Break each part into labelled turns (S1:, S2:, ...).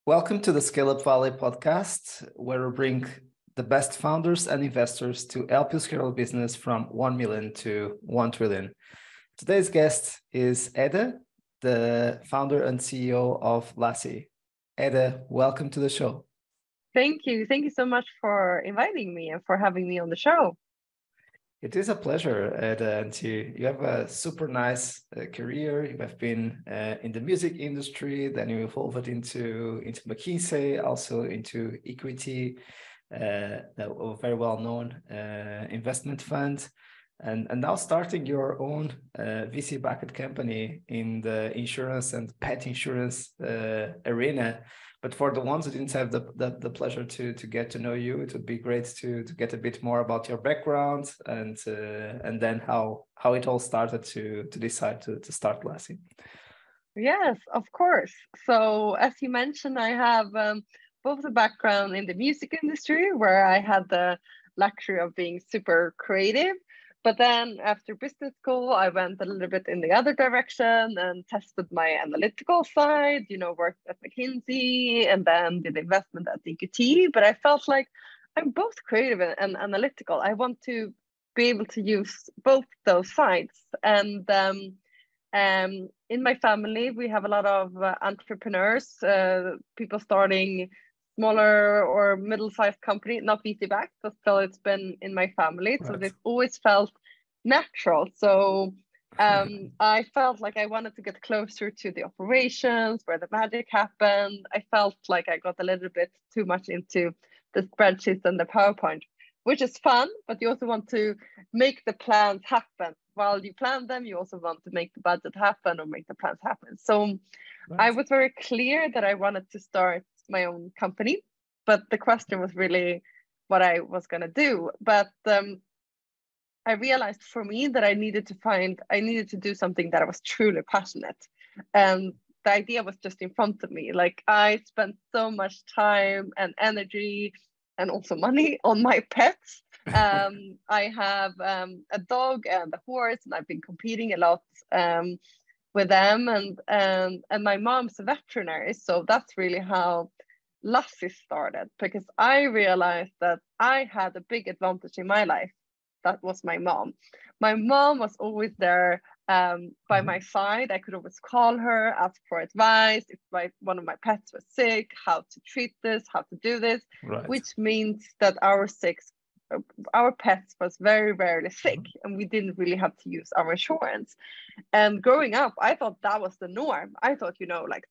S1: Welcome to the Scale Up Valley podcast, where we bring the best founders and investors to help you scale a business from 1 million to 1 trillion. Today's guest is Hedda, the founder and CEO of Lassie. Hedda, welcome to the show.
S2: Thank you. Thank you so much for inviting me and for having me on the show.
S1: It is a pleasure, Hedda, and you have a super nice career. You have been in the music industry, then you evolved into McKinsey, also into equity, a very well-known investment fund, and now starting your own VC-backed company in the insurance and pet insurance arena. But for the ones who didn't have the pleasure to get to know you, it would be great to get a bit more about your background and then how it all started to decide to start Lassie.
S2: Yes, of course. So as you mentioned, I have both a background in the music industry, where I had the luxury of being super creative. But then after business school, I went a little bit in the other direction and tested my analytical side, worked at McKinsey and then did investment at EQT. But I felt like I'm both creative and analytical. I want to be able to use both those sides. And in my family, we have a lot of entrepreneurs, people starting smaller or middle-sized company, not VC-backed, but still it's been in my family. Right. So they've always felt natural. So I felt like I wanted to get closer to the operations, where the magic happened. I felt like I got a little bit too much into the spreadsheets and the PowerPoint, which is fun, but you also want to make the plans happen. While you plan them, you also want to make the budget happen or make the plans happen. So right. I was very clear that I wanted to start my own company, but the question was really what I was going to do. But I realized for me that I needed to do something that I was truly passionate. And the idea was just in front of me. Like, I spent so much time and energy and also money on my pets. I have a dog and a horse, and I've been competing a lot with them. And my mom's a veterinary, so that's really how Lassie started, because I realized that I had a big advantage in my life. That was my mom. My mom was always there by my side. I could always call her, ask for advice if one of my pets was sick, how to treat this, how to do this, right. Which means that our pets was very rarely sick, and we didn't really have to use our insurance. And growing up, I thought that was the norm. I thought, like,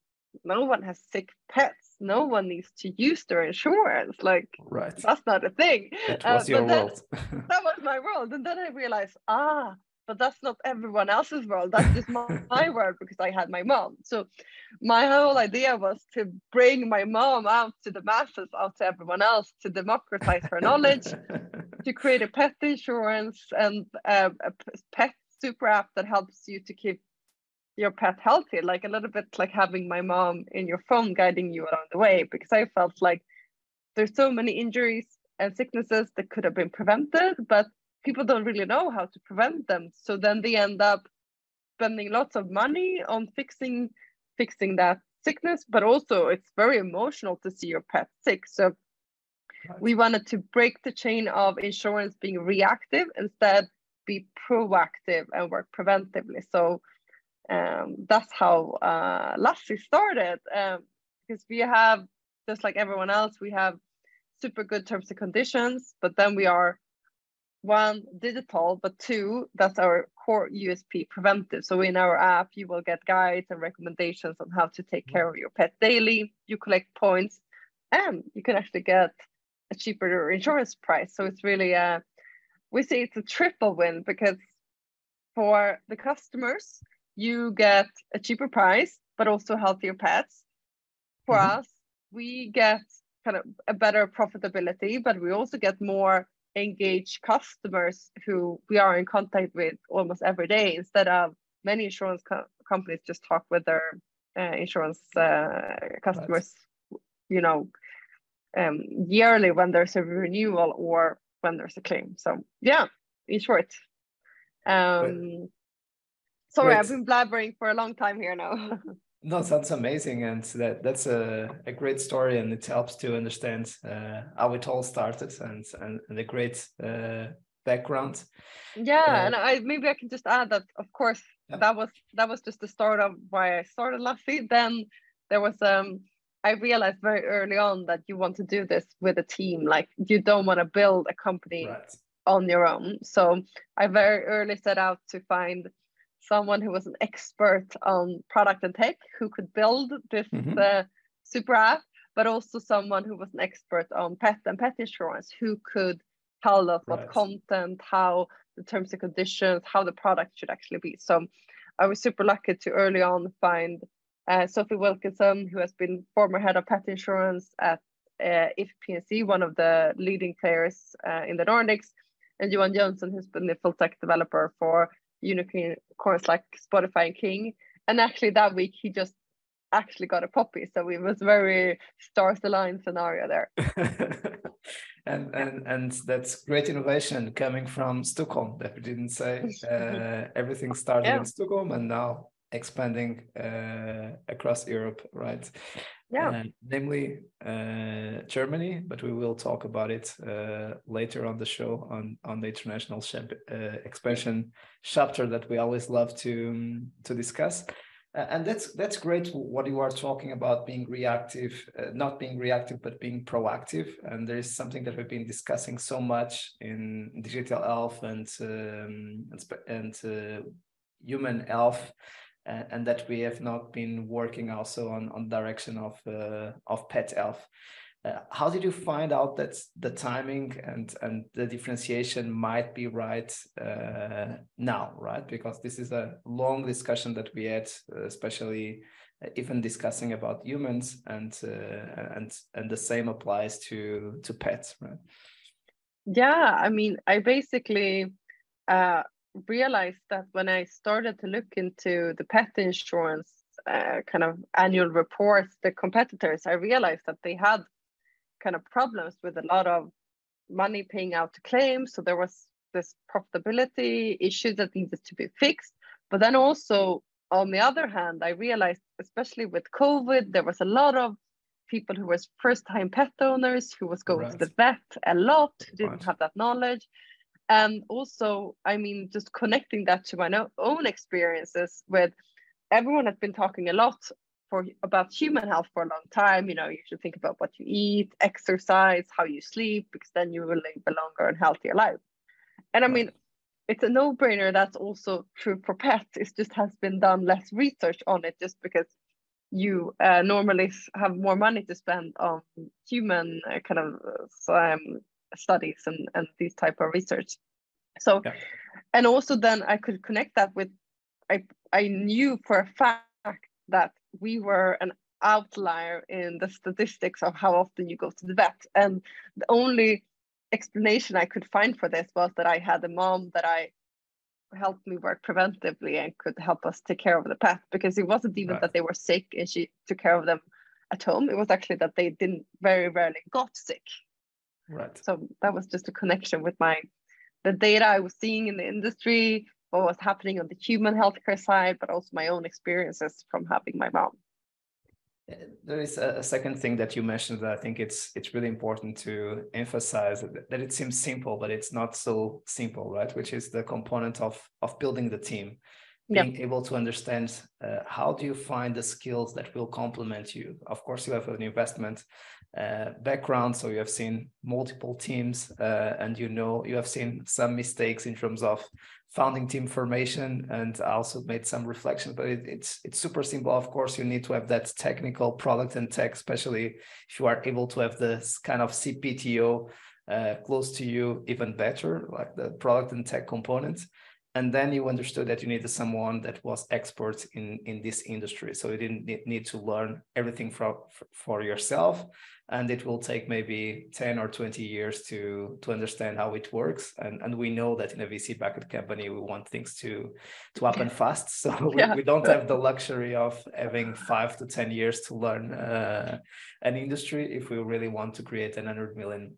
S2: no one has sick pets. No one needs to use their insurance. Like, right. That's not a thing.
S1: That was your world.
S2: That was my world. And then I realized, but that's not everyone else's world. That's just my world, because I had my mom. So my whole idea was to bring my mom out to the masses, out to everyone else, to democratize her knowledge, to create a pet insurance and a pet super app that helps you to keep your pet healthy, like a little bit like having my mom in your phone guiding you along the way, because I felt like there's so many injuries and sicknesses that could have been prevented, but people don't really know how to prevent them. So then they end up spending lots of money on fixing that sickness, but also it's very emotional to see your pet sick. So right. We wanted to break the chain of insurance being reactive, instead be proactive and work preventively. So that's how Lassie started, because we have, just like everyone else, we have super good terms and conditions, but then we are, one, digital, but two, that's our core USP, preventive. So in our app, you will get guides and recommendations on how to take care of your pet daily. You collect points, and you can actually get a cheaper insurance price. So it's really, we say it's a triple win, because for the customers, you get a cheaper price, but also healthier pets. For us, we get kind of a better profitability, but we also get more engaged customers who we are in contact with almost every day, instead of many insurance companies just talk with their insurance customers, right. Yearly when there's a renewal or when there's a claim. So yeah, in short. Sorry, I've been blabbering for a long time here now.
S1: No, sounds amazing, and that's a great story, and it helps to understand how it all started, and a great background.
S2: Yeah, and I maybe I can just add that, of course,
S1: Yeah.
S2: that was just the start of why I started Lassie. Then there was I realized very early on that you want to do this with a team. Like, you don't want to build a company
S1: Right.
S2: on your own. So I very early set out to find someone who was an expert on product and tech, who could build this super app, but also someone who was an expert on pet and pet insurance, who could tell us what
S1: Right.
S2: content, how the terms and conditions, how the product should actually be. So I was super lucky to early on find Sophie Wilkinson, who has been former head of pet insurance at If P&C, one of the leading players in the Nordics, and Johan Jönsson, who's been the full stack developer for unicorns like Spotify and King. And actually that week he just actually got a puppy, so it was very stars aligned scenario there.
S1: And that's great innovation coming from Stockholm that we didn't say. Everything started in Stockholm and now expanding across Europe, right? Namely Germany, but we will talk about it later on the show on the international expansion chapter that we always love to discuss. And that's great what you are talking about, being reactive, not being reactive, but being proactive. And there is something that we've been discussing so much in digital health and human health, and that we have not been working also on direction of pet health. How did you find out that the timing and the differentiation might be right now, right? Because this is a long discussion that we had, especially even discussing about humans, and the same applies to pets, right?
S2: Yeah, I mean, I basically realized that when I started to look into the pet insurance kind of annual reports, the competitors, I realized that they had kind of problems with a lot of money paying out to claims. So there was this profitability issue that needed to be fixed. But then also, on the other hand, I realized, especially with COVID, there was a lot of people who was first-time pet owners, who was going to the vet a lot, who didn't have that knowledge. And also, I mean, just connecting that to my own experiences with, everyone has been talking a lot about human health for a long time. You know, you should think about what you eat, exercise, how you sleep, because then you will live a longer and healthier life. And I mean, it's a no-brainer. That's also true for pets. It just has been done less research on it, just because you normally have more money to spend on human kind of studies and these type of research. So, and also then I could connect that with, I knew for a fact that we were an outlier in the statistics of how often you go to the vet. And the only explanation I could find for this was that I had a mom that I helped me work preventively and could help us take care of the pet, because it wasn't even that they were sick and she took care of them at home. It was actually that they didn't very rarely got sick.
S1: Right.
S2: So that was just a connection with the data I was seeing in the industry, what was happening on the human healthcare side, but also my own experiences from having my mom.
S1: There is a second thing that you mentioned that I think it's really important to emphasize, that it seems simple, but it's not so simple, right? Which is the component of building the team, being able to understand how do you find the skills that will complement you. Of course, you have an investment background, so you have seen multiple teams, and you have seen some mistakes in terms of founding team formation, and also made some reflections. But it's super simple. Of course, you need to have that technical product and tech, especially if you are able to have this kind of CPTO close to you, even better, like the product and tech components. And then you understood that you needed someone that was expert in this industry. So you didn't need to learn everything for yourself. And it will take maybe 10 or 20 years to understand how it works. And we know that in a VC-backed company, we want things to happen fast. So we don't have the luxury of having 5 to 10 years to learn an industry if we really want to create an 100 million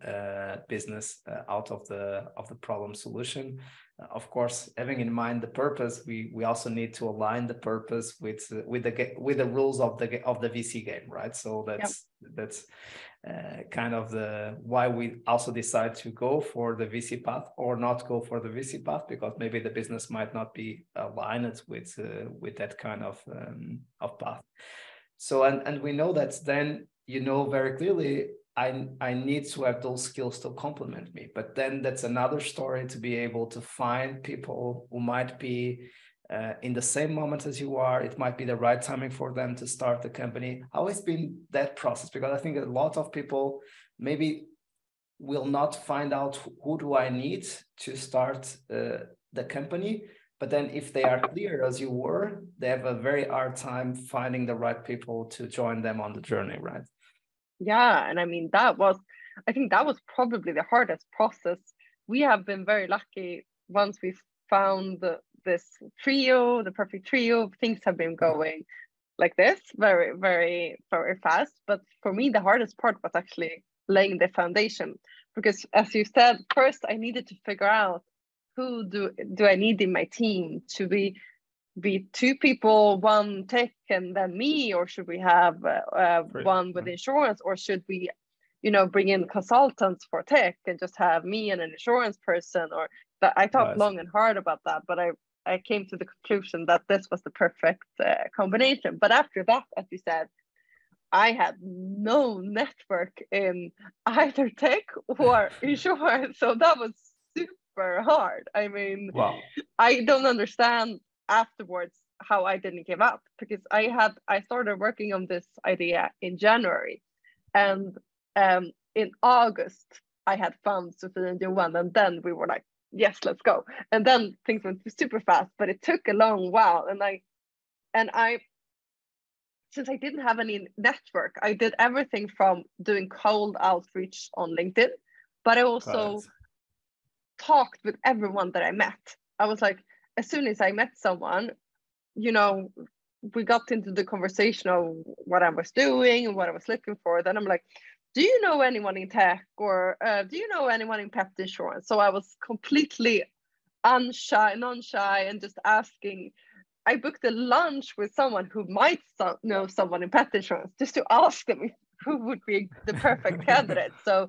S1: business out of the problem solution. Of course, having in mind the purpose, we also need to align the purpose with the rules of the VC game, right? So that's kind of the why we also decide to go for the VC path or not go for the VC path, because maybe the business might not be aligned with that kind of path. So and we know that then, you know, very clearly I need to have those skills to complement me. But then that's another story to be able to find people who might be in the same moment as you are. It might be the right timing for them to start the company. How has been that process? Because I think a lot of people maybe will not find out who do I need to start the company. But then if they are clear as you were, they have a very hard time finding the right people to join them on the journey, right?
S2: Yeah, and I mean, I think that was probably the hardest process. We have been very lucky once we found this trio, the perfect trio. Things have been going like this very, very, very fast. But for me, the hardest part was actually laying the foundation, because as you said, first I needed to figure out who do I need in my team to be two people, one tech and then me, or should we have one with insurance, or should we, you know, bring in consultants for tech and just have me and an insurance person? Or that I thought long and hard about that, but I came to the conclusion that this was the perfect combination. But after that, as you said, I had no network in either tech or insurance, so that was super hard. I mean,
S1: wow.
S2: I don't understand afterwards how I didn't give up, because I started working on this idea in January, and in August I had found Sophie and Johan, and then we were like, yes, let's go. And then things went super fast, but it took a long while. And I since I didn't have any network, I did everything from doing cold outreach on LinkedIn, but I also talked with everyone that I met. I was like, as soon as I met someone, you know, we got into the conversation of what I was doing and what I was looking for. Then I'm like, do you know anyone in tech, or do you know anyone in pet insurance? So I was completely non-shy, and just asking. I booked a lunch with someone who might know someone in pet insurance, just to ask them who would be the perfect candidate. So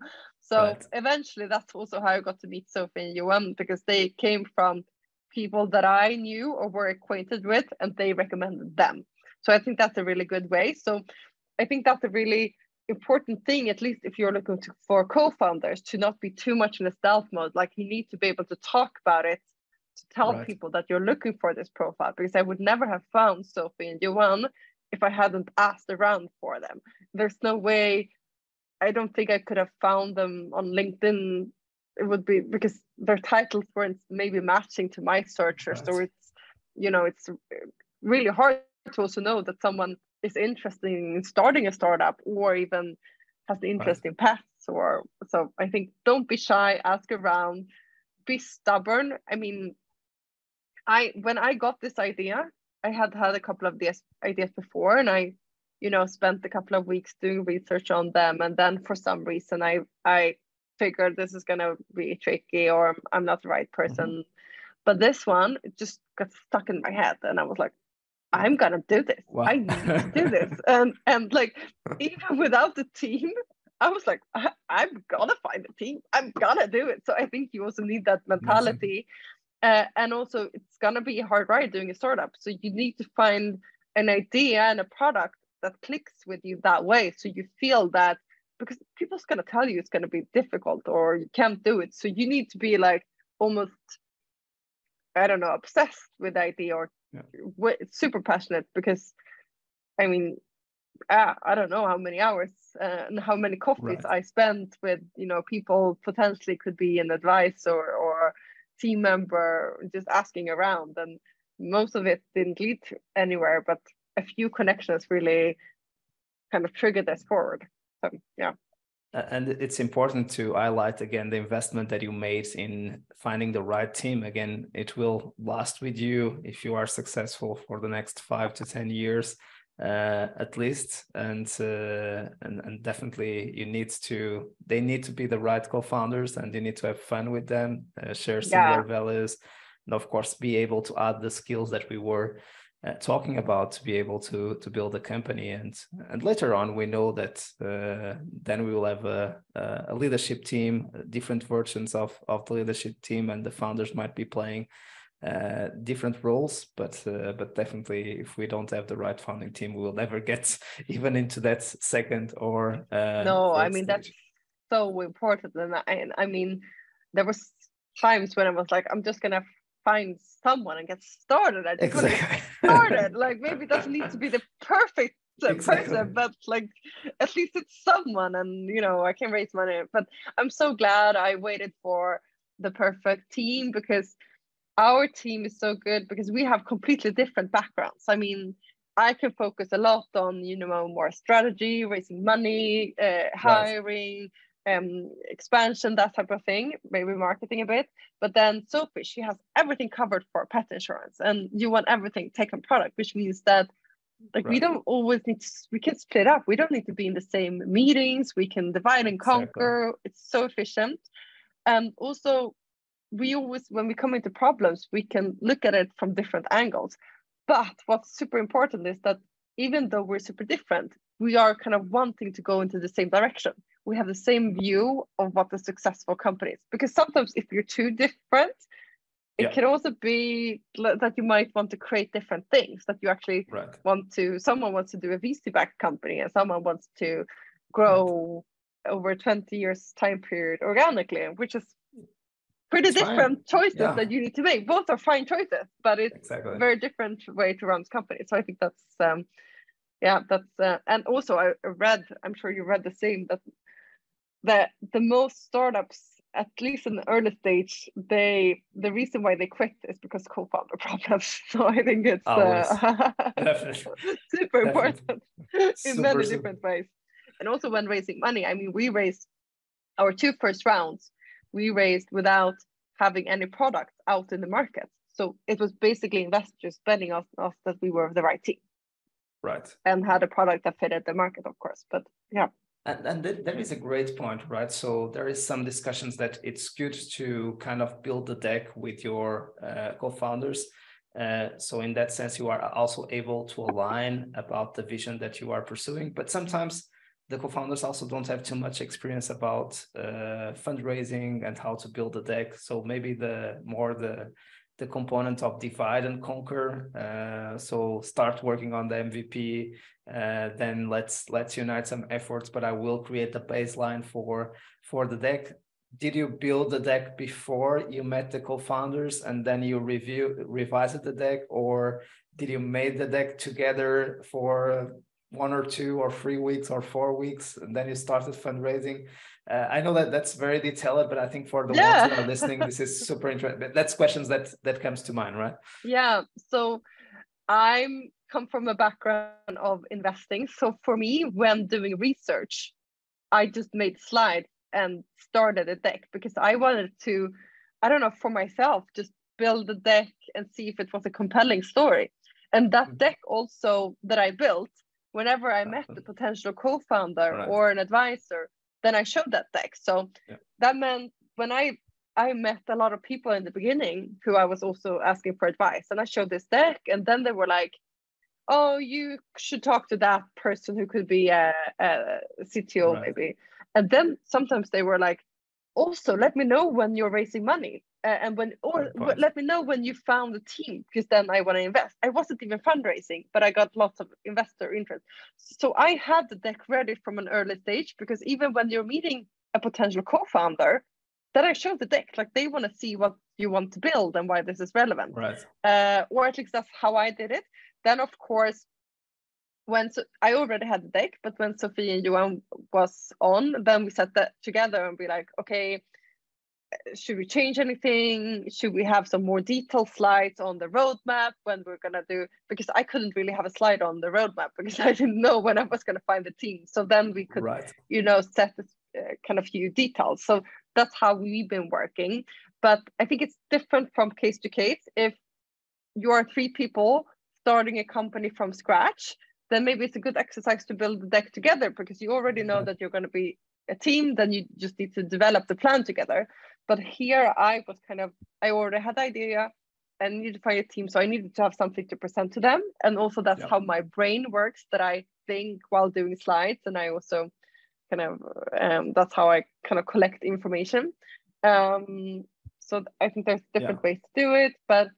S2: eventually that's also how I got to meet Sophie and Johan, because they came from people that I knew or were acquainted with, and they recommended them. So I think that's a really good way. So I think that's a really important thing, at least if you're looking for co-founders, to not be too much in a stealth mode. Like, you need to be able to talk about it, to tell people that you're looking for this profile, because I would never have found Sophie and Johan if I hadn't asked around for them. There's no way. I don't think I could have found them on LinkedIn. It would be because their titles weren't maybe matching to my searchers, or it's, you know, it's really hard to also know that someone is interested in starting a startup, or even has the interest in pets. Or so I think, don't be shy, ask around, be stubborn. I mean, when I got this idea, I had a couple of these ideas before, and I, you know, spent a couple of weeks doing research on them, and then for some reason I figured this is gonna be tricky, or I'm not the right person. But this one, it just got stuck in my head, and I was like, I'm gonna do this.
S1: Wow.
S2: I need to do this. And like, even without the team, I was like, I'm gonna find a team. I'm gonna do it. So I think you also need that mentality. And also, it's gonna be a hard ride doing a startup. So you need to find an idea and a product that clicks with you that way. So you feel that, because people's gonna tell you it's gonna be difficult or you can't do it. So you need to be like almost, I don't know, obsessed with the idea, or super passionate, because I mean, I don't know how many hours and how many coffees I spent with, you know, people potentially could be an advisor or team member, just asking around, and most of it didn't lead to anywhere, but a few connections really kind of triggered this forward. So yeah.
S1: And it's important to highlight again the investment that you made in finding the right team. Again, it will last with you if you are successful for the next 5 to 10 years. at least, and definitely they need to be the right co-founders, and you need to have fun with them, share similar values, and of course be able to add the skills that we were talking about to be able to build a company. And later on we know that then we will have a leadership team, different versions of the leadership team, and the founders might be playing different roles, but definitely if we don't have the right founding team, we will never get even into that second or
S2: no, I mean,
S1: stage.
S2: that's so important. And I mean, there was times when I was like, I'm just gonna find someone and get started. I just want to get started. Like, maybe it doesn't need to be the perfect person, but like at least it's someone, and you know, I can raise money. But I'm so glad I waited for the perfect team, because our team is so good because we have completely different backgrounds. I mean, I can focus a lot on, you know, more strategy, raising money, hiring, expansion, that type of thing, maybe marketing a bit. But then Sophie, she has everything covered for pet insurance, and you want everything taken product, which means that like we don't always need to, we can split up. We don't need to be in the same meetings. We can divide and conquer. It's so efficient. And also, we always, when we come into problems, we can look at it from different angles. But what's super important is that even though we're super different, we are kind of wanting to go into the same direction. We have the same view of what a successful company is. Because sometimes if you're too different, it can also be that you might want to create different things, that you actually want to, someone wants to do a VC-backed company and someone wants to grow over a 20 years time period organically, which is pretty different choices that you need to make. Both are fine choices, but it's a very different way to run companies. So I think that's and also I read, I'm sure you read the same, that the most startups, at least in the early stage, the reason why they quit is because co-founder problems. So I think it's super important in many different ways. And also when raising money, I mean, we raised our 2 first rounds, we raised without having any product out in the market. So it was basically investors betting on us that we were the right team.
S1: Right.
S2: And had a product that fitted the market, of course. But yeah.
S1: And that is a great point, right? So there is some discussions that it's good to kind of build the deck with your co-founders. So in that sense, you are also able to align about the vision that you are pursuing. But sometimes the co-founders also don't have too much experience about fundraising and how to build a deck. So maybe the component of divide and conquer. So start working on the MVP, then let's unite some efforts, but I will create the baseline for the deck. Did you build the deck before you met the co-founders and then you revised the deck, or did you make the deck together for 1 or 2 or 3 weeks or 4 weeks, and then you started fundraising? I know that's very detailed, but I think for the ones who are listening, this is super interesting. That's questions that comes to mind, right?
S2: Yeah. So I come from a background of investing. So for me, when doing research, I just made slides and started a deck because I wanted to, I don't know, for myself, just build a deck and see if it was a compelling story. And that deck also that I built, whenever I met the potential co-founder or an advisor, then I showed that deck. So that meant when I met a lot of people in the beginning who I was also asking for advice, and I showed this deck, and then they were like, oh, you should talk to that person who could be a CTO maybe. And then sometimes they were like, also let me know when you're raising money, and let me know when you found a team, because then I want to invest. I wasn't even fundraising, but I got lots of investor interest. So I had the deck ready from an early stage, because even when you're meeting a potential co-founder, then I showed the deck, like they want to see what you want to build and why this is relevant. Or at least that's how I did it. Then of course, I already had the deck, but when Sophie and Johan was on, then we sat that together and be like, okay, should we change anything? Should we have some more detailed slides on the roadmap when we're gonna do? Because I couldn't really have a slide on the roadmap because I didn't know when I was gonna find the team. So then we could, set kind of few details. So that's how we've been working. But I think it's different from case to case. If you are 3 people starting a company from scratch, then maybe it's a good exercise to build the deck together, because you already know that you're going to be a team, then you just need to develop the plan together. But here I already had the idea and needed to find a team, so I needed to have something to present to them. And also that's how my brain works, that I think while doing slides, and I also that's how I kind of collect information. So I think there's different ways to do it, but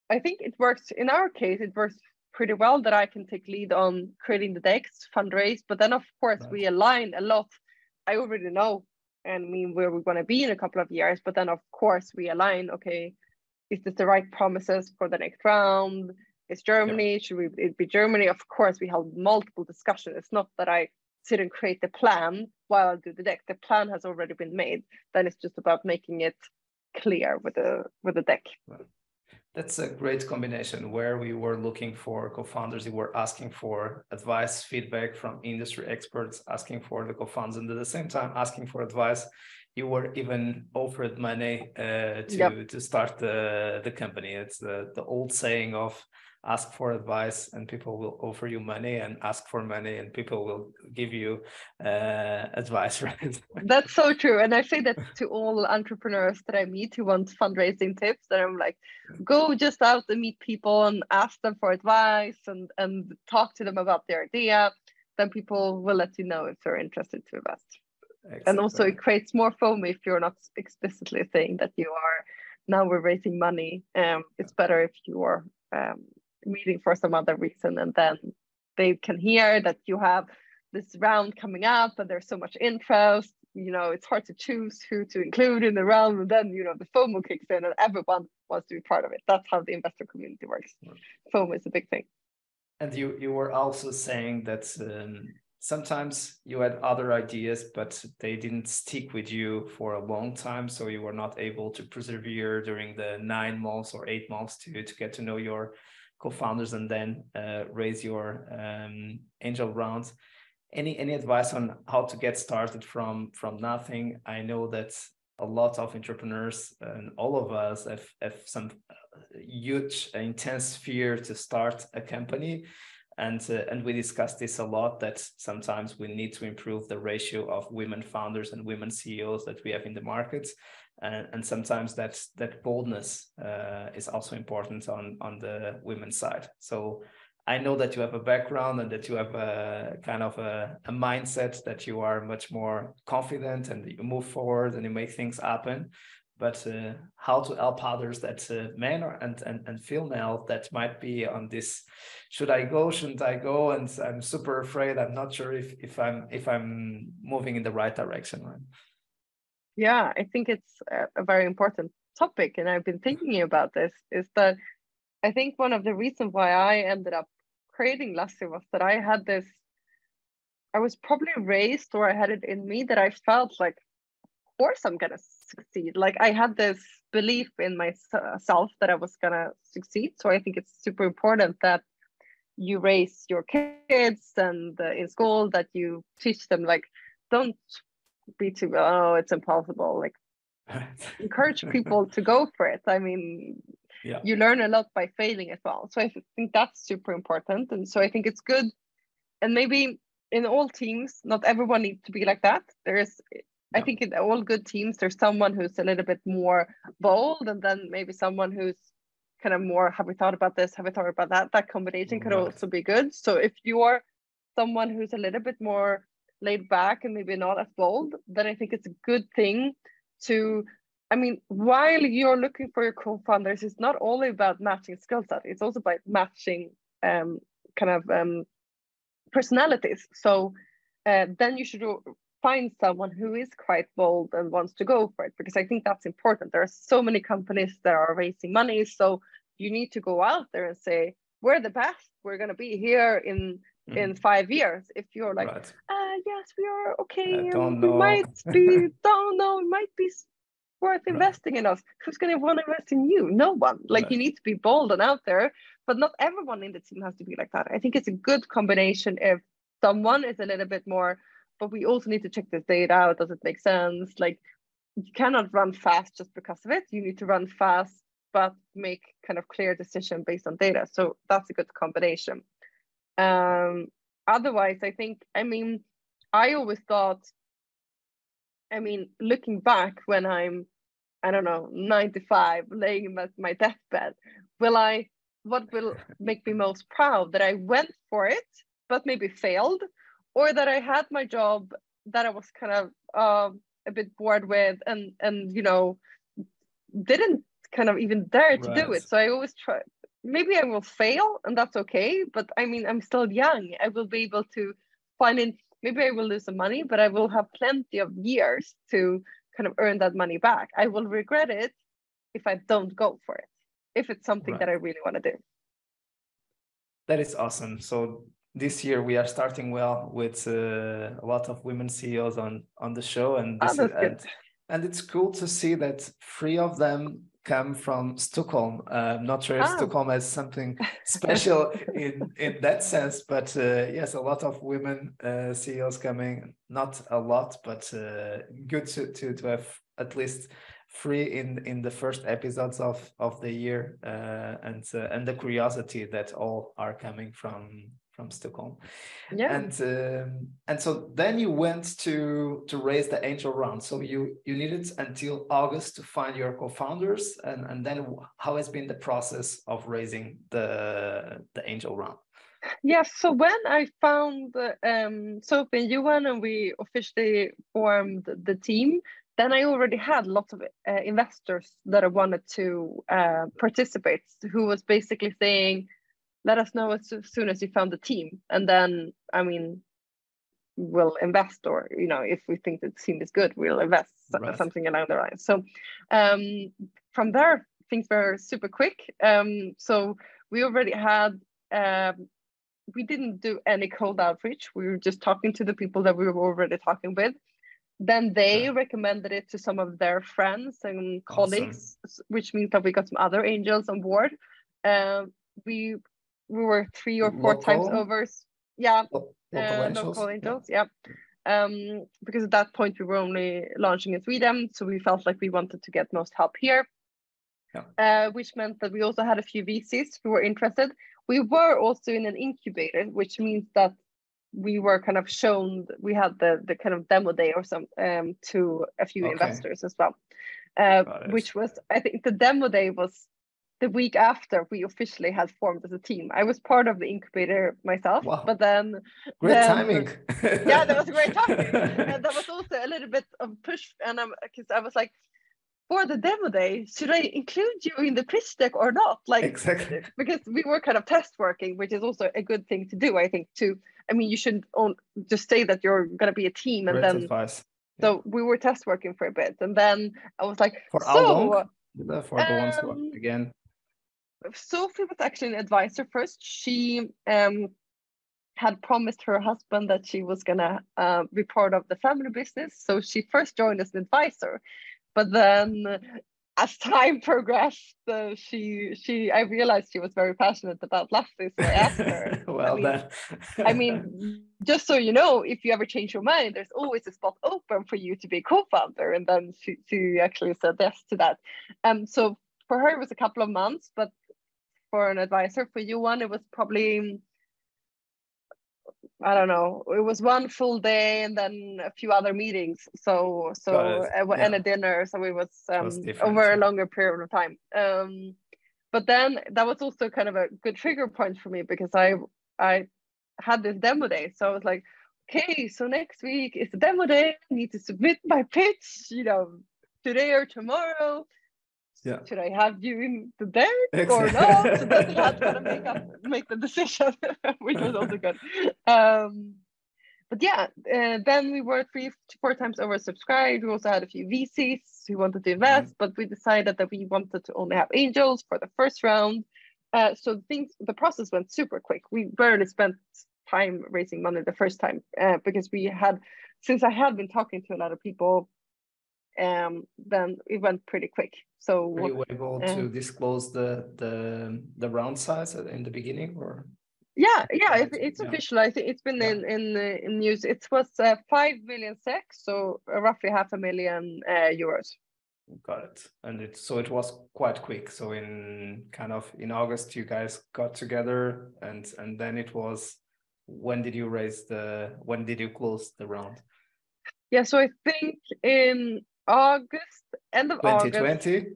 S2: I think it works. In our case, it works pretty well that I can take lead on creating the decks, fundraise, but then of course we align a lot. I already know, and I mean, where we're going to be in a couple of years, but then of course we align, okay, is this the right promises for the next round? Is Germany, should it be Germany? Of course, we have multiple discussions. It's not that I sit and create the plan while I do the deck. The plan has already been made. Then it's just about making it clear with the deck.
S1: Right. That's a great combination. Where we were looking for co-founders, we were asking for advice, feedback from industry experts, asking for the co-founders, and at the same time asking for advice. You were even offered money to start the company. It's the old saying of ask for advice and people will offer you money, and ask for money and people will give you advice, right?
S2: That's so true. And I say that to all entrepreneurs that I meet who want fundraising tips, that I'm like, go just out and meet people and ask them for advice and talk to them about their idea. Then people will let you know if they're interested to invest. Exactly. And also it creates more FOMO if you're not explicitly saying that you are, now we're raising money. It's better if you are meeting for some other reason, and then they can hear that you have this round coming up and there's so much interest. It's hard to choose who to include in the round, and then the FOMO kicks in and everyone wants to be part of it. That's how the investor community works. FOMO is a big thing.
S1: And you were also saying that sometimes you had other ideas, but they didn't stick with you for a long time, so you were not able to persevere during the 9 months or 8 months to get to know your co-founders and then raise your angel rounds. Any advice on how to get started from nothing? I know that a lot of entrepreneurs and all of us have some huge, intense fear to start a company. And we discussed this a lot, that sometimes we need to improve the ratio of women founders and women CEOs that we have in the market. And sometimes that boldness is also important on the women's side. So I know that you have a background and that you have a kind of a mindset that you are much more confident and you move forward and you make things happen. But how to help others, that men and female that might be on this, should I go, shouldn't I go? And I'm super afraid. I'm not sure if I'm moving in the right direction. Right?
S2: Yeah, I think it's a very important topic, and I've been thinking about this, is that I think one of the reasons why I ended up creating Lassie was that I was probably raised, or I had it in me, that I felt like, of course I'm gonna succeed. Like I had this belief in myself that I was gonna succeed. So I think it's super important that you raise your kids and in school, that you teach them, like, don't be too, oh, it's impossible. Like encourage people to go for it. I mean, you learn a lot by failing as well. So I think that's super important. And so I think it's good. And maybe in all teams, not everyone needs to be like that. I think in all good teams, there's someone who's a little bit more bold, and then maybe someone who's kind of more, have we thought about this? Have we thought about that? That combination could also be good. So if you are someone who's a little bit more laid back and maybe not as bold, then I think it's a good thing to, I mean, while you're looking for your co-founders, it's not only about matching skill set, it's also about matching personalities. So then you should find someone who is quite bold and wants to go for it, because I think that's important. There are so many companies that are raising money, so you need to go out there and say, we're the best, we're going to be here in 5 years. If you're like, yes, we are okay, we might be, don't know, it might be worth investing in us. Who's going to want to invest in you? No one. Like you need to be bold and out there, but not everyone in the team has to be like that. I think it's a good combination if someone is a little bit more, but we also need to check this data out. Does it make sense? Like you cannot run fast just because of it. You need to run fast, but make kind of clear decision based on data. So that's a good combination. Otherwise, I think, I always thought, looking back when I'm, I don't know, 95, laying at my deathbed, what will make me most proud? That I went for it, but maybe failed, or that I had my job that I was kind of a bit bored with, and didn't kind of even dare to do it. So I always try. Maybe I will fail, and that's okay. But I'm still young. I will be able to find it. Maybe I will lose some money, but I will have plenty of years to kind of earn that money back. I will regret it if I don't go for it, if it's something that I really want to do.
S1: That is awesome. So this year we are starting well with a lot of women CEOs on the show, and and it's cool to see that 3 of them come from Stockholm. I'm not sure if Stockholm has something special in that sense, but yes, a lot of women CEOs coming. Not a lot, but good to have at least 3 in the first episodes of the year, and the curiosity that all are coming from Stockholm. And so then you went to raise the angel round. So you needed until August to find your co-founders, and then how has been the process of raising the angel round?
S2: Yes, so when I found Sophie and Johan and we officially formed the team, then I already had lots of investors that I wanted to participate, who was basically saying, let us know as soon as you found the team. And then, we'll invest, or, if we think the team is good, we'll invest, something along the lines. So from there, things were super quick. So we already had, we didn't do any cold outreach. We were just talking to the people that we were already talking with. Then they recommended it to some of their friends and colleagues, which means that we got some other angels on board. We were 3 or 4 times over. Yeah, local angels. Yeah. Because at that point we were only launching in Sweden, so we felt like we wanted to get most help here. Which meant that we also had a few VCs who were interested. We were also in an incubator, which means that we were kind of shown, we had the kind of demo day or some to a few investors as well, which was, I think the demo day was the week after we officially had formed as a team. I was part of the incubator myself, but then
S1: great timing.
S2: Yeah, that was great timing, and that was also a little bit of push, and because I was like, for the demo day, should I include you in the pitch deck or not?
S1: Exactly.
S2: Because we were kind of test working, which is also a good thing to do, I think, too. You shouldn't just say that you're going to be a team and
S1: great
S2: then
S1: advice.
S2: So we were test working for a bit, and then I was like,
S1: for how long? For the ones who, again,
S2: Sophie was actually an advisor first. She had promised her husband that she was gonna be part of the family business, so she first joined as an advisor. But then, as time progressed, I realized she was very passionate about Lassie, so I asked her. Just so you know, if you ever change your mind, there's always a spot open for you to be co-founder. And then she actually said yes to that. So for her, it was a couple of months, but for an advisor, for Johan, it was probably, I don't know, it was 1 full day and then a few other meetings. And a dinner. So it was over a longer period of time. But then that was also kind of a good trigger point for me, because I had this demo day. So I was like, okay, so next week is the demo day. I need to submit my pitch, today or tomorrow.
S1: Yeah.
S2: Should I have you in the deck or not? So then I had to make the decision, which was also good. But yeah, then we were 3 to 4 times oversubscribed. We also had a few VCs who wanted to invest, but we decided that we wanted to only have angels for the first round. So the process went super quick. We barely spent time raising money the first time, because since I had been talking to a lot of people, then it went pretty quick. So
S1: were you able to disclose the round size in the beginning, or?
S2: Yeah, it's official. I think it's been in news. It was 5 million SEK, so roughly €500,000.
S1: Got it. And it was quite quick. So in August, you guys got together, and then it was when did you close the round?
S2: Yeah, so I think in August, end of August
S1: 2020?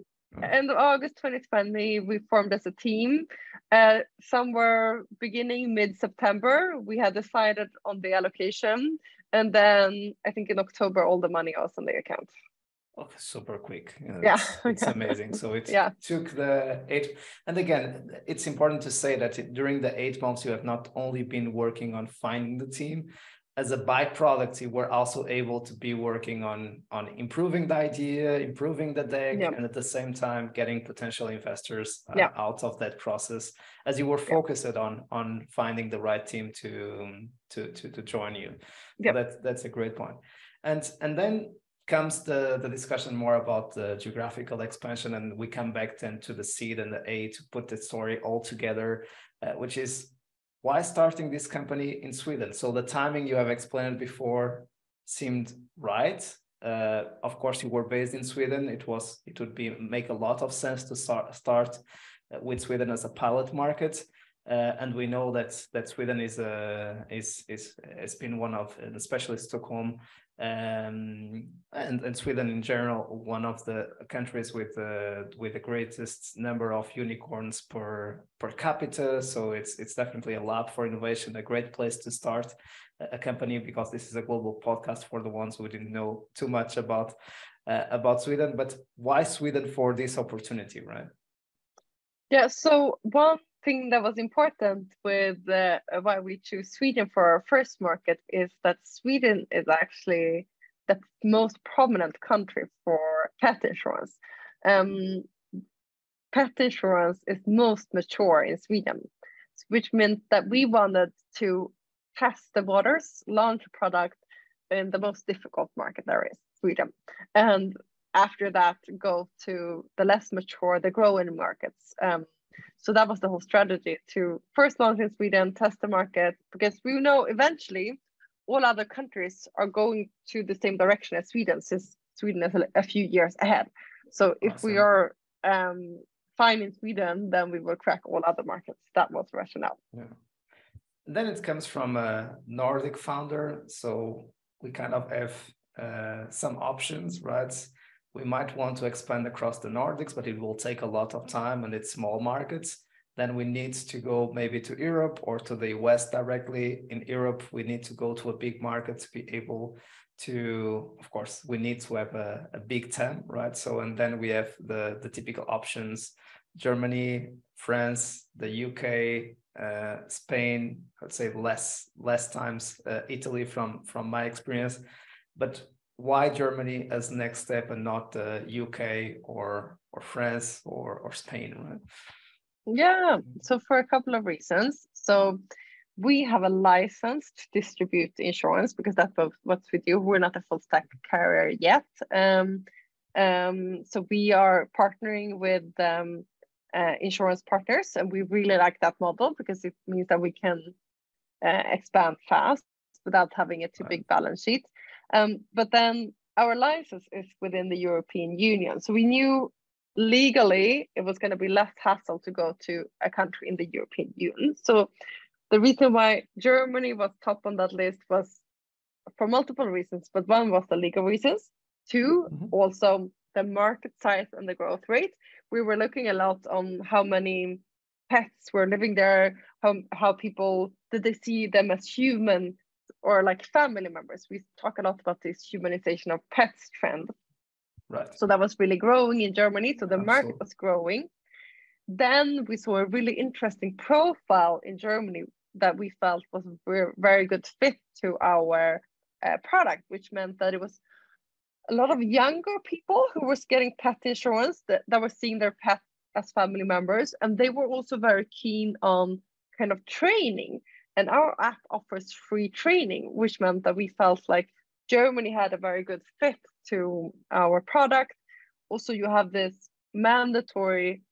S2: end of August 2020, we formed as a team. Somewhere beginning mid-September, we had decided on the allocation. And then I think in October, all the money was on the account.
S1: Okay, super quick.
S2: Yeah.
S1: It's amazing. So it took the 8, and again, it's important to say that during the 8 months, you have not only been working on finding the team. As a byproduct, you were also able to be working on improving the idea, improving the deck, and at the same time getting potential investors out of that process, as you were focused on finding the right team to join you. So that's a great point. And then comes the discussion more about the geographical expansion, and we come back then to the seed and the A to put the story all together, which is why starting this company in Sweden. So the timing you have explained before seemed right. Of course, you were based in Sweden. It would make a lot of sense to start with Sweden as a pilot market. And we know that Sweden has been one of, especially Stockholm, and Sweden in general, one of the countries with the greatest number of unicorns per capita. So it's definitely a lab for innovation, a great place to start a company, because this is a global podcast for the ones who didn't know too much about Sweden. But why Sweden for this opportunity, right?
S2: Yeah, so one thing that was important with why we choose Sweden for our first market is that Sweden is actually the most prominent country for pet insurance. Pet insurance is most mature in Sweden, which meant that we wanted to test the waters, launch a product in the most difficult market there is, Sweden. And after that, go to the less mature, the growing markets. So that was the whole strategy, to first launch in Sweden, test the market, because we know eventually all other countries are going to the same direction as Sweden, since Sweden is a few years ahead. So if we are fine in Sweden, then we will crack all other markets. That was the rationale.
S1: Yeah. Then it comes from a Nordic founder. So we kind of have some options, right? We might want to expand across the Nordics, but it will take a lot of time and it's small markets. Then we need to go maybe to Europe or to the US directly. In Europe, we need to go to a big market to be able to, of course, we need to have a big TAM, right? So, and then we have the typical options: Germany, France, the UK, Spain, I'd say less times, Italy from my experience. But why Germany as next step and not UK or France or Spain, right?
S2: Yeah, so for a couple of reasons. So we have a license to distribute insurance, because that's what we do. We're not a full stack carrier yet. So we are partnering with insurance partners, and we really like that model because it means that we can expand fast without having a too big balance sheet. But then our license is within the European Union. So we knew legally it was going to be less hassle to go to a country in the European Union. So the reason why Germany was top on that list was for multiple reasons, but one was the legal reasons. Two, also the market size and the growth rate. We were looking a lot on how many pets were living there, how people, did they see them as human or like family members. We talk a lot about this humanization of pets trend.
S1: Right.
S2: So that was really growing in Germany. So the market was growing. Then we saw a really interesting profile in Germany that we felt was a very good fit to our product, which meant that it was a lot of younger people who were getting pet insurance that were seeing their pets as family members. And they were also very keen on kind of training. And our app offers free training, which meant that we felt like Germany had a very good fit to our product. Also, you have this mandatory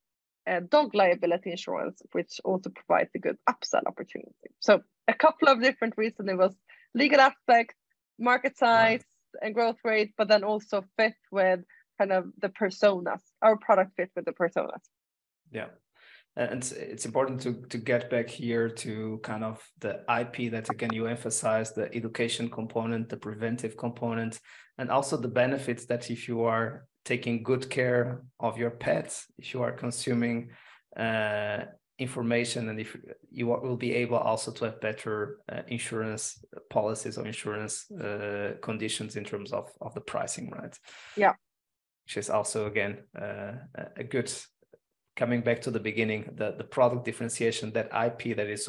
S2: dog liability insurance, which also provides a good upsell opportunity. So a couple of different reasons. It was legal aspects, market size, and growth rate, but then also fit with kind of the personas. Our product fit with the personas.
S1: Yeah. And it's important to get back here to kind of the IP that, again, you emphasize, the education component, the preventive component, and also the benefits that if you are taking good care of your pets, if you are consuming information, and if you will be able also to have better insurance policies or insurance conditions in terms of the pricing, right?
S2: Yeah.
S1: Which is also, again, a good, coming back to the beginning, the product differentiation, that IP that is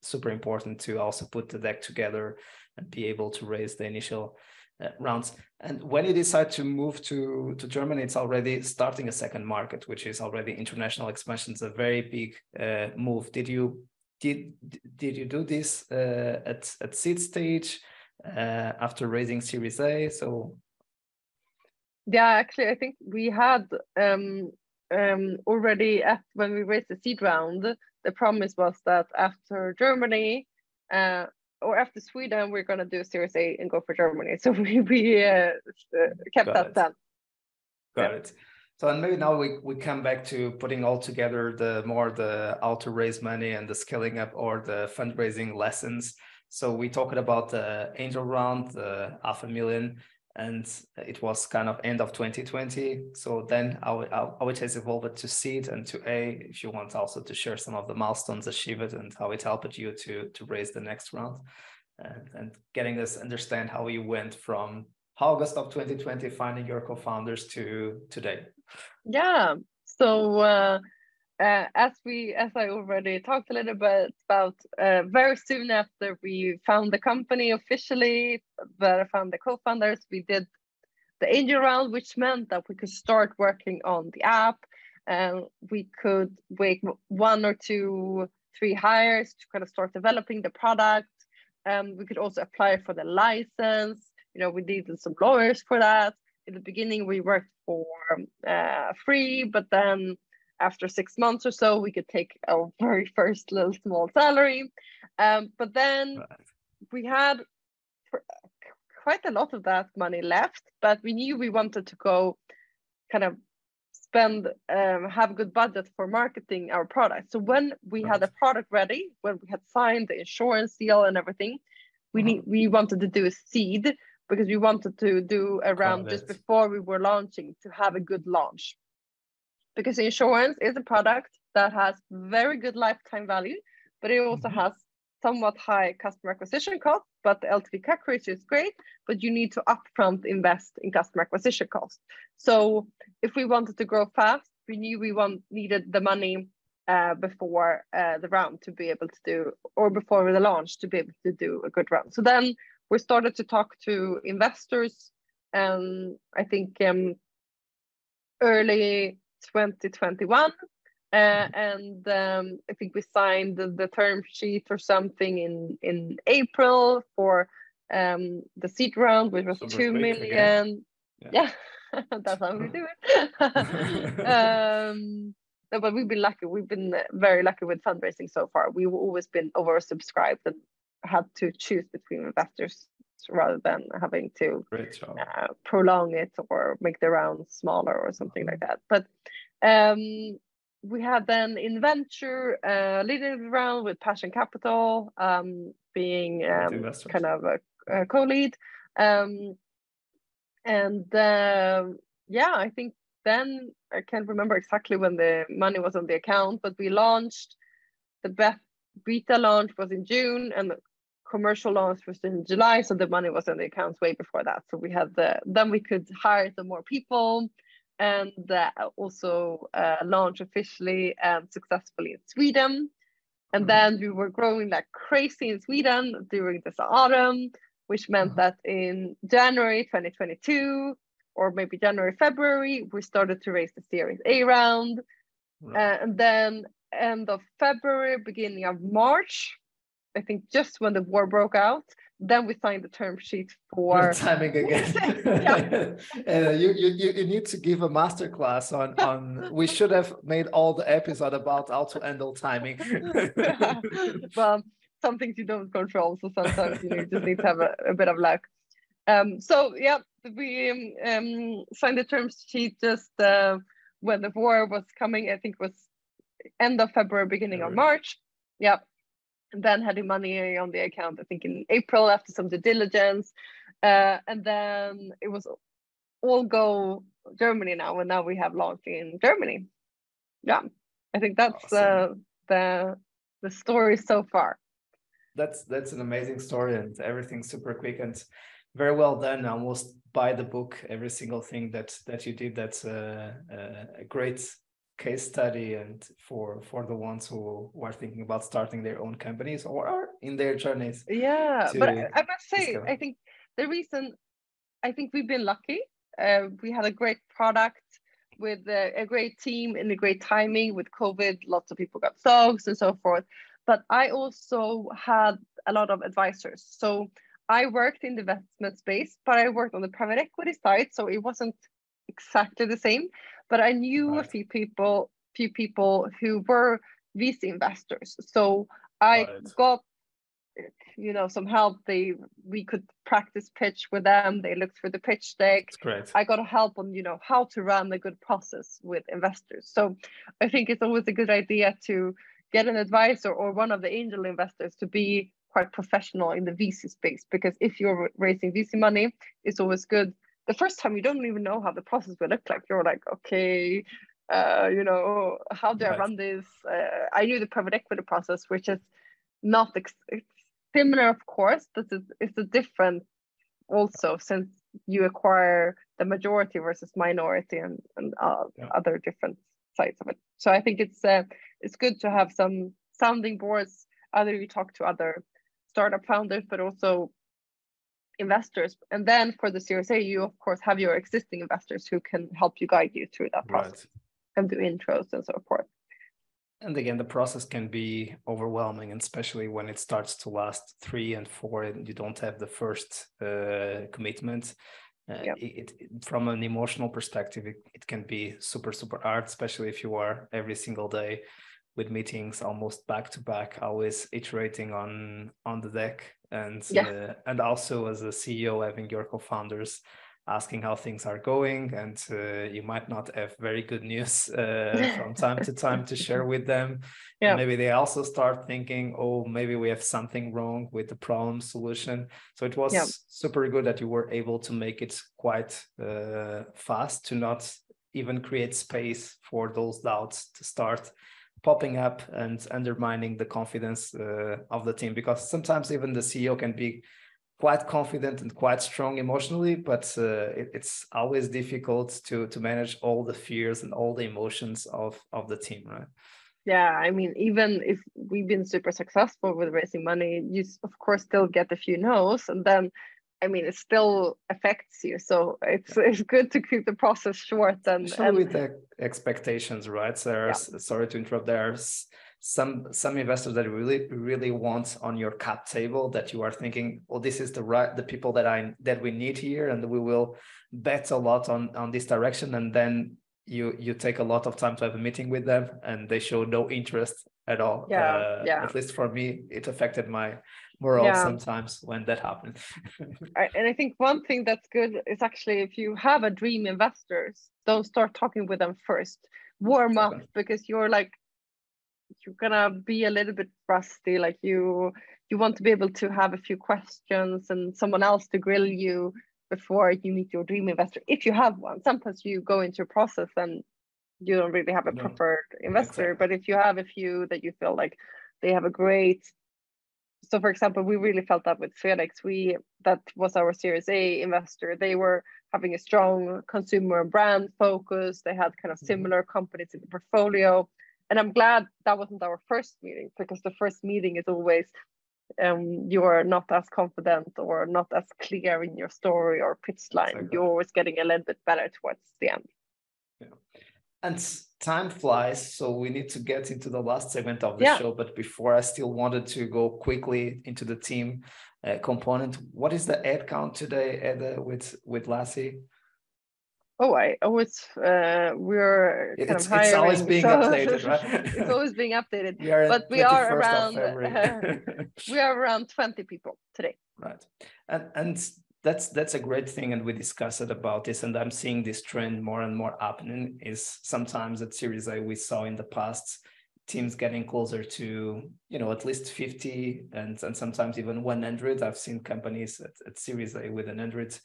S1: super important to also put the deck together and be able to raise the initial rounds. And when you decide to move to Germany, it's already starting a second market, which is already international expansion. It's a very big move. Did you do this at seed stage after raising Series A? So
S2: yeah, actually, I think we had already when we raised the seed round, the promise was that after Germany or after Sweden, we're going to do Series A and go for Germany. So we kept that then.
S1: Got it. So, and maybe now we come back to putting all together the how to raise money and the scaling up or the fundraising lessons. So we talked about the angel round, the $500,000, and it was kind of end of 2020. So then how it has evolved to seed and to A, if you want also to share some of the milestones achieved and how it helped you to raise the next round, and getting us understand how you went from August of 2020 finding your co-founders to today.
S2: Yeah. So as I already talked a little bit about, very soon after we found the company officially, that I found the co-founders, we did the angel round, which meant that we could start working on the app. We could make 1 or 2, 3 hires to kind of start developing the product. We could also apply for the license. We needed some lawyers for that. In the beginning, we worked for free, but then after 6 months or so, we could take our very first little small salary. But then we had quite a lot of that money left, but we knew we wanted to go kind of spend, have a good budget for marketing our product. So when we had a product ready, when we had signed the insurance deal and everything, we wanted to do a seed, because we wanted to do around just before we were launching to have a good launch. Because insurance is a product that has very good lifetime value, but it also has somewhat high customer acquisition cost, but the LTV/CAC ratio is great, but you need to upfront invest in customer acquisition cost. So if we wanted to grow fast, we knew we needed the money before the round to be able to do, or before the launch to be able to do a good round. So then we started to talk to investors, I think early 2021. And I think we signed the term sheet or something in April for the seed round, which was 2 million. Yeah, that's how we do it. No, but we've been lucky. We've been very lucky with fundraising so far. We've always been oversubscribed and had to choose between investors rather than having to prolong it or make the round smaller or something like that. But we had then in venture leading the round with Passion Capital, being kind of a co-lead. I think then I can't remember exactly when the money was on the account, but we launched, the beta launch was in June and the commercial launch was in July. So the money was on the accounts way before that. So we had then we could hire some more people and also launch officially and successfully in Sweden. And then we were growing like crazy in Sweden during this autumn, which meant that in January 2022, or maybe January, February, we started to raise the Series A round. And then end of February, beginning of March, I think just when the war broke out, then we signed the term sheet for
S1: timing again. You need to give a masterclass on we should have made all the episode about how to handle timing.
S2: Well, some things you don't control, so sometimes you just need to have a bit of luck. So yeah, we signed the term sheet just when the war was coming. I think it was end of February, beginning of March. Yeah. And then had the money on the account, I think in April after some due diligence. And then it was all go Germany now, and now we have launched in Germany. Yeah, I think that's awesome. The story so far.
S1: That's an amazing story, and everything's super quick and very well done. Almost by the book, every single thing that you did. That's a great case study, and for the ones who are thinking about starting their own companies or are in their journeys.
S2: Yeah, but I must say, I think the reason, I think we've been lucky. We had a great product with a great team and a great timing. With COVID, lots of people got stocks and so forth. But I also had a lot of advisors. So I worked in the investment space, but I worked on the private equity side. So it wasn't exactly the same. But I knew a few people who were VC investors. So I got some help. We could practice pitch with them. They looked for the pitch deck.
S1: That's great.
S2: I got help on how to run a good process with investors. So I think it's always a good idea to get an advisor or one of the angel investors to be quite professional in the VC space, because if you're raising VC money, it's always good. The first time you don't even know how the process will look like. You're like, okay, how do I run this? I knew the private equity process, which is not similar, of course, but it's a different also, since you acquire the majority versus minority and other different sides of it. So I think it's good to have some sounding boards. Either you talk to other startup founders, but also investors. And then for the Series A, you of course have your existing investors who can help you, guide you through that process and do intros and so forth.
S1: And again, the process can be overwhelming, and especially when it starts to last 3 and 4 and you don't have the first commitment. From an emotional perspective, it can be super, super hard, especially if you are every single day with meetings almost back to back, always iterating on the deck. And also as a CEO, having your co-founders asking how things are going, and you might not have very good news from time to time to share with them. And maybe they also start thinking, oh, maybe we have something wrong with the problem solution. So it was super good that you were able to make it quite fast, to not even create space for those doubts to start popping up and undermining the confidence of the team, because sometimes even the CEO can be quite confident and quite strong emotionally, but it's always difficult to manage all the fears and all the emotions of the team, right?
S2: Yeah, I mean, even if we've been super successful with raising money, you of course still get a few no's, and then I mean it still affects you. So it's good to keep the process short and
S1: with the expectations, right? So sorry to interrupt. There's some investors that really want on your cap table, that you are thinking, oh, this is the people that we need here, and we will bet a lot on this direction, and then you take a lot of time to have a meeting with them and they show no interest at all. At least for me, it affected my morale sometimes when that happened.
S2: And I think one thing that's good is actually, if you have a dream investors, don't start talking with them first. Warm up, because you're gonna be a little bit rusty. Like you want to be able to have a few questions and someone else to grill you before you meet your dream investor, if you have one. Sometimes you go into a process and you don't really have a preferred investor, but if you have a few that you feel like they have a great. So for example, we really felt that with Felix, that was our Series A investor. They were having a strong consumer brand focus. They had kind of similar companies in the portfolio. And I'm glad that wasn't our first meeting, because the first meeting is always you are not as confident or not as clear in your story or pitch line. Exactly. You're always getting a little bit better towards the end.
S1: Yeah. And time flies, so we need to get into the last segment of the show. But before, I still wanted to go quickly into the team component. What is the head count today, Hedda, with Lassie?
S2: Oh, we're kind of hiring.
S1: It's always being updated, right?
S2: It's always being updated. We are around 20 people today.
S1: Right, and that's a great thing, and we discussed about this, and I'm seeing this trend more and more happening. Is sometimes at Series A we saw in the past teams getting closer to, at least 50 and sometimes even 100. I've seen companies at Series A with 100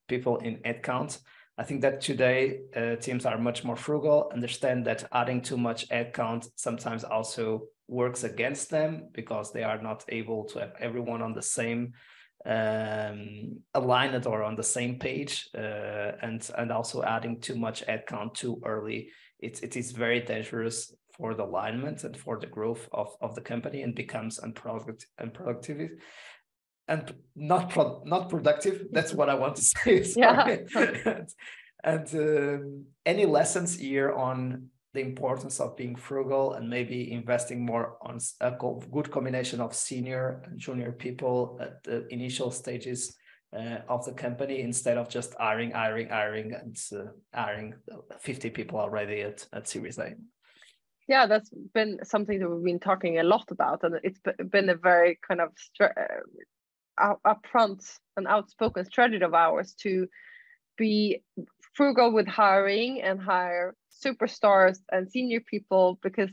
S1: people in headcount. I think that today teams are much more frugal, understand that adding too much headcount sometimes also works against them because they are not able to have everyone on the same aligned or on the same page, and also adding too much headcount too early. It is very dangerous for the alignment and for the growth of the company, and becomes unproductive and not productive. That's what I want to say. Sorry.
S2: Yeah.
S1: and any lessons here on the importance of being frugal and maybe investing more on a good combination of senior and junior people at the initial stages of the company, instead of just hiring and hiring 50 people already at Series A.
S2: Yeah, that's been something that we've been talking a lot about, and it's been a very kind of upfront and outspoken strategy of ours to be frugal with hiring and hire superstars and senior people, because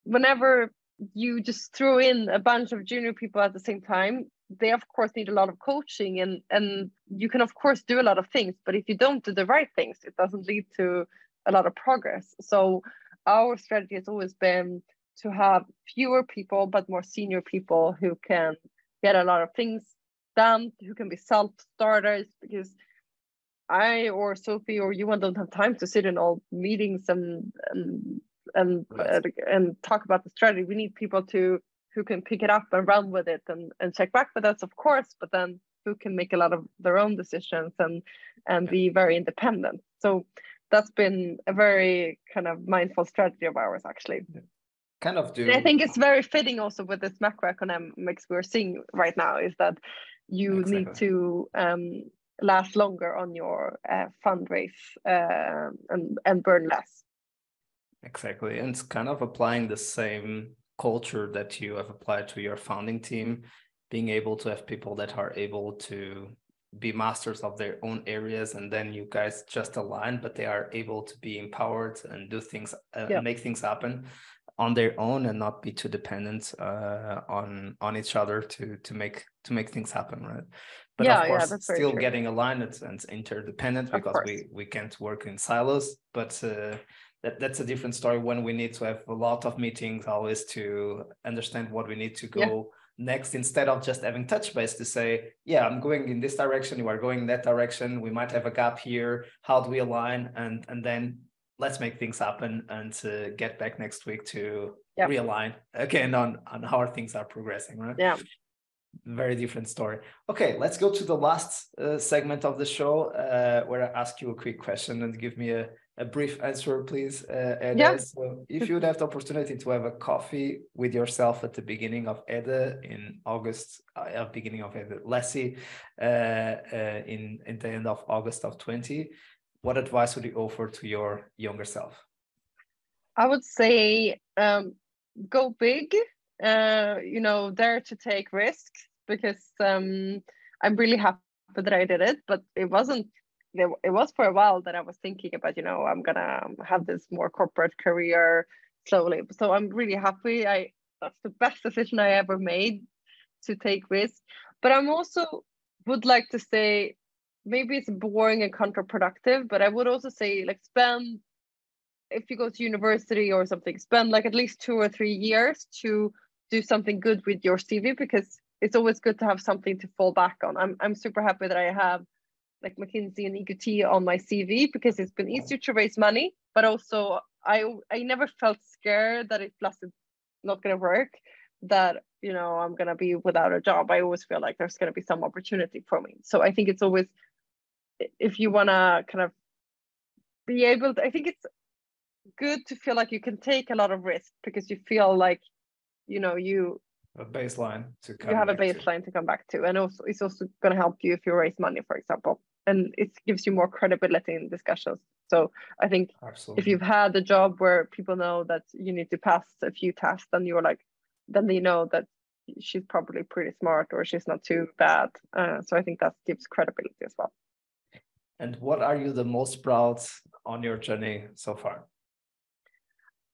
S2: whenever you just throw in a bunch of junior people at the same time, they of course need a lot of coaching, and you can of course do a lot of things, but if you don't do the right things, it doesn't lead to a lot of progress. So our strategy has always been to have fewer people but more senior people who can get a lot of things done, who can be self-starters, because I or Sophie or Johan don't have time to sit in all meetings and talk about the strategy. We need people who can pick it up and run with it and check back with us, of course, but then who can make a lot of their own decisions and be very independent. So that's been a very kind of mindful strategy of ours, actually.
S1: Yeah. Kind of do.
S2: And I think it's very fitting also with this macroeconomics we're seeing right now, is that you need to last longer on your fundraise and burn less.
S1: Exactly. And it's kind of applying the same culture that you have applied to your founding team, being able to have people that are able to be masters of their own areas, and then you guys just align, but they are able to be empowered and do things, make things happen on their own, and not be too dependent on each other to make things happen, right? But of course, still getting aligned and interdependent, because we can't work in silos. But that's a different story when we need to have a lot of meetings always to understand what we need to go next, instead of just having touch base to say, yeah, I'm going in this direction, you are going in that direction, we might have a gap here, how do we align, and then let's make things happen, and get back next week to realign again on how things are progressing, right?
S2: Yeah.
S1: Very different story. Okay, let's go to the last segment of the show, where I ask you a quick question and give me a brief answer, please, Hedda. So if you would have the opportunity to have a coffee with yourself at the beginning of Hedda in August, beginning of Hedda Lassie, in the end of August of 20, what advice would you offer to your younger self?
S2: I would say go big. Dare to take risks, because I'm really happy that I did it, but it was for a while that I was thinking about, I'm gonna have this more corporate career slowly. So I'm really happy. That's the best decision I ever made, to take risks. But I'm also would like to say, maybe it's boring and counterproductive, but I would also say, like, if you go to university or something, spend like at least 2 or 3 years to do something good with your CV, because it's always good to have something to fall back on. I'm super happy that I have like McKinsey and EQT on my CV, because it's been easier to raise money, but also I never felt scared that it's not going to work, that I'm going to be without a job. I always feel like there's going to be some opportunity for me. So I think it's always, if you want to kind of be able to, I think it's good to feel like you can take a lot of risk, because you feel like you
S1: a baseline to
S2: come back to, and also it's also going to help you if you raise money, for example, and it gives you more credibility in discussions. So I think if you've had a job where people know that you need to pass a few tests, and then they know that she's probably pretty smart, or she's not too bad. So I think that gives credibility as well.
S1: And what are you the most proud on your journey so far?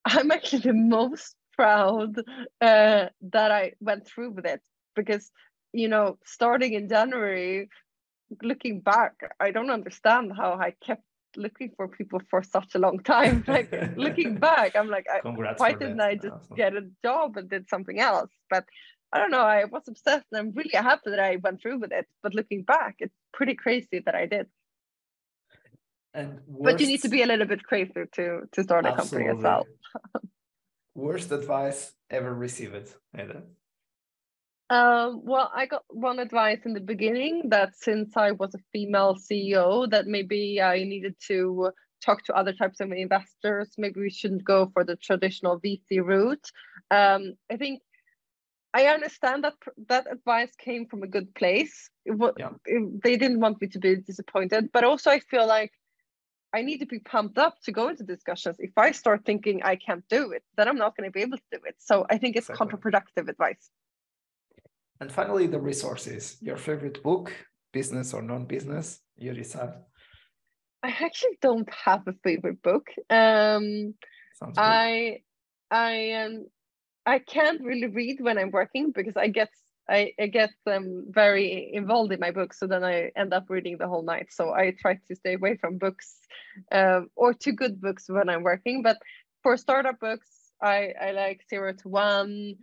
S2: I'm actually the most proud that I went through with it, because, starting in January, looking back, I don't understand how I kept looking for people for such a long time. Like, looking back, I'm like,
S1: Congrats
S2: why
S1: for
S2: didn't
S1: that.
S2: I just
S1: Awesome.
S2: get a job and did something else? But I don't know, I was obsessed, and I'm really happy that I went through with it. But looking back, it's pretty crazy that I did.
S1: And
S2: But you need to
S1: worst,
S2: be a little bit crazy to start a company as
S1: absolutely.
S2: well.
S1: Worst advice ever received, Hedda?
S2: Well, I got one advice in the beginning, that since I was a female CEO, that maybe I needed to talk to other types of investors. Maybe we shouldn't go for the traditional VC route. I think I understand that that advice came from a good place.
S1: Yeah,
S2: They didn't want me to be disappointed, but also I feel like I need to be pumped up to go into discussions. If I start thinking I can't do it, then I'm not going to be able to do it. So I think it's
S1: exactly.
S2: counterproductive advice.
S1: And finally, the resources. Your favorite book, business or non-business, you decide.
S2: I actually don't have a favorite book.
S1: Sounds good.
S2: I I can't really read when I'm working, because I get very involved in my books, so then I end up reading the whole night. So I try to stay away from books, or too good books when I'm working. But for startup books, I like 0 to 1.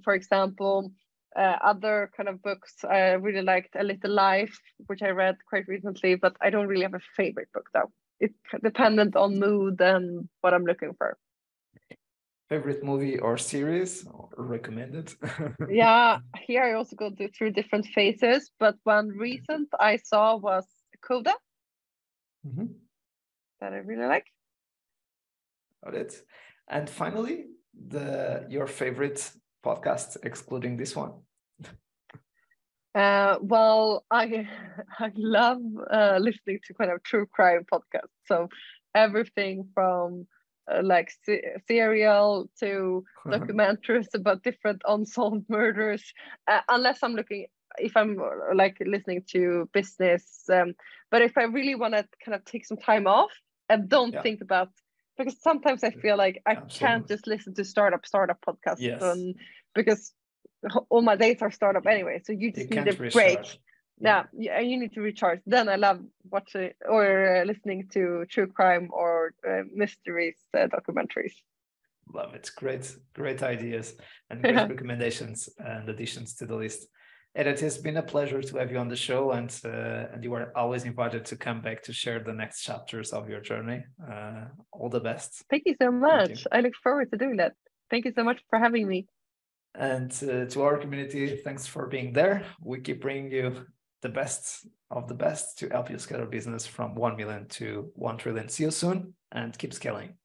S2: For example, other kind of books, I really liked A Little Life, which I read quite recently. But I don't really have a favorite book, though. It's dependent on mood and what I'm looking for.
S1: Favorite movie or series or recommended?
S2: Yeah, here I also go through different phases, but one recent I saw was Coda,
S1: Mhm.
S2: that I really like.
S1: Got it. And finally, your favorite podcast, excluding this one.
S2: Well, I love listening to kind of true crime podcasts. So everything from like serial to documentaries about different unsolved murders. Unless I'm looking, if I'm like listening to business, but if I really want to kind of take some time off and don't
S1: Yeah,
S2: think about, because sometimes I feel like I can't
S1: absolutely.
S2: just listen to startup podcasts,
S1: Yes,
S2: because all my days are startup anyway, so you
S1: you
S2: just need
S1: can't
S2: a break.
S1: recharge. Yeah,
S2: Yeah, you need to recharge. Then I love watching or listening to true crime or mysteries documentaries.
S1: love it. Great ideas and great
S2: Yeah.
S1: recommendations and additions to the list. And it has been a pleasure to have you on the show, and you are always invited to come back to share the next chapters of your journey. All the best.
S2: Thank you so
S1: Thank you.
S2: much. I look forward to doing that. Thank you so much for having me.
S1: And to our community, thanks for being there. We keep bringing you the best of the best to help you scale your business from 1 million to 1 trillion. See you soon and keep scaling.